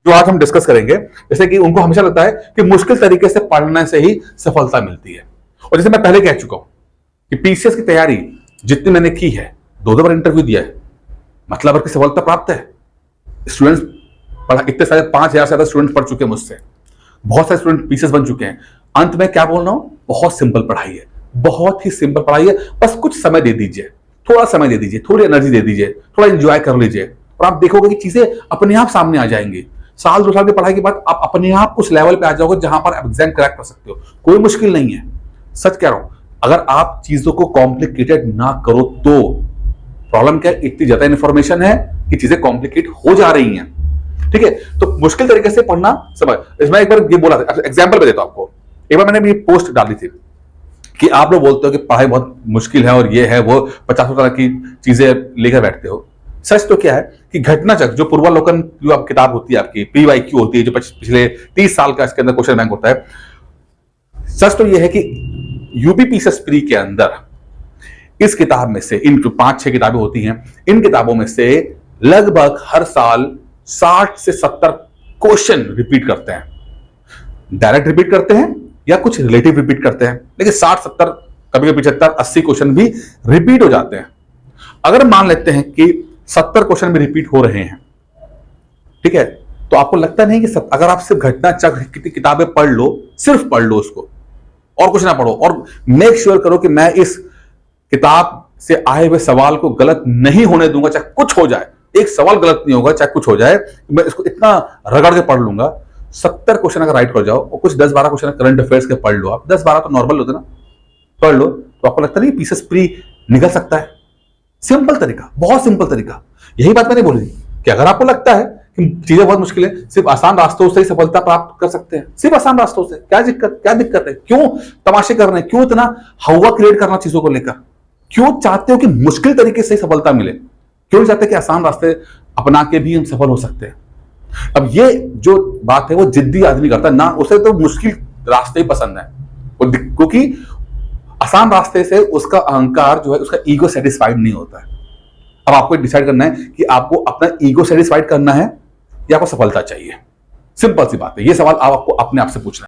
जो आज हम डिस्कस करेंगे, जैसे कि उनको हमेशा लगता है कि मुश्किल तरीके से पढ़ने से ही सफलता मिलती है। और जैसे मैं पहले कह चुका हूं कि पीसीएस की तैयारी जितनी मैंने की है, 2 बार इंटरव्यू दिया है, मतलब की सफलता प्राप्त है। स्टूडेंट्स पढ़ा, इतने सारे 5,000 से ज्यादा स्टूडेंट पढ़ चुके हैं मुझसे, बहुत सारे स्टूडेंट पीसीएस बन चुके हैं। अंत में क्या बोल रहा हूं, बहुत सिंपल पढ़ाई है, बहुत ही सिंपल पढ़ाई है। बस कुछ समय दे दीजिए, थोड़ा समय दे दीजिए, थोड़ी एनर्जी दे दीजिए, थोड़ा एंजॉय कर लीजिए और आप देखोगे कि चीजें अपने आप सामने आ जाएंगी। साल 2 साल की पढ़ाई के बाद आप अपने आप उस लेवल पे आ जाओगे जहां पर आप एग्जाम क्रैक कर सकते हो। कोई मुश्किल नहीं है, सच कह रहा हूं। अगर आप चीजों को कॉम्प्लिकेटेड ना करो तो प्रॉब्लम क्या है, इतनी ज्यादा इंफॉर्मेशन है कि चीजें कॉम्प्लिकेट हो जा रही हैं। ठीक है, तो मुश्किल तरीके से पढ़ना समझ। इसमें एक बार ये बोला था, एग्जाम्पल में देता हूं आपको। एक बार मैंने भी पोस्ट डाली थी कि आप लोग बोलते हो कि पढ़ाई बहुत मुश्किल है और ये है वो, 50 तरह की चीजें लेकर बैठते हो। सच तो क्या है कि घटनाचक्र, जो पूर्वालोकन जो आप किताब होती है आपकी, PYQ होती है, जो पिछले 30 साल का इसके अंदर क्वेश्चन बैंक होता है। सच तो यह है कि यूपीपीसीएस प्री के अंदर इस किताब में से, इन 5-6 किताबें होती हैं, इन किताबों में से लगभग हर साल 60 से 70 क्वेश्चन रिपीट करते हैं। डायरेक्ट रिपीट करते हैं या कुछ रिलेटिव रिपीट करते हैं, लेकिन 60-70, कभी कभी 75-80 क्वेश्चन भी रिपीट हो जाते हैं। अगर मान लेते हैं कि 70 क्वेश्चन भी रिपीट हो रहे हैं, ठीक है, तो आपको लगता नहीं कि अगर आप सिर्फ घटनाचक्र की किताबें पढ़ लो, सिर्फ पढ़ लो उसको और कुछ ना पढ़ो, और मेक श्योर करो कि मैं इस किताब से आए हुए सवाल को गलत नहीं होने दूंगा, चाहे कुछ हो जाए, एक सवाल गलत नहीं होगा, चाहे कुछ हो जाए, मैं इसको इतना रगड़ के पढ़ लूंगा। 70 क्वेश्चन अगर राइट कर जाओ और कुछ 10-12 क्वेश्चन करंट अफेयर्स के पढ़ लो, आप 10-12 तो नॉर्मल होते ना, पढ़ लो, तो आपको लगता नहीं पीसीएस प्री निकल सकता है। सिंपल तरीका, बहुत सिंपल तरीका। यही बात मैंने बोली कि अगर आपको लगता है कि चीजें बहुत मुश्किल है, सिर्फ आसान रास्तों से ही सफलता प्राप्त कर सकते हैं, सिर्फ आसान रास्तों से। क्या दिक्कत है? क्यों तमाशे कर रहे हैं? क्यों इतना हवा क्रिएट करना चीजों को लेकर? क्यों चाहते हो कि मुश्किल तरीके से सफलता मिले? क्यों नहीं चाहते कि आसान रास्ते अपना के भी हम सफल हो सकते हैं? अब ये जो बात है वो जिद्दी आदमी करता है ना, उसे तो मुश्किल रास्ते ही पसंद है, क्योंकि आसान रास्ते से उसका अहंकार जो है, उसका ईगो सेटिस्फाइड नहीं होता है। अब आपको डिसाइड करना है कि आपको अपना ईगो सेटिस्फाइड करना है या आपको सफलता चाहिए। सिंपल सी बात है, ये सवाल आपको अपने आप से पूछना है।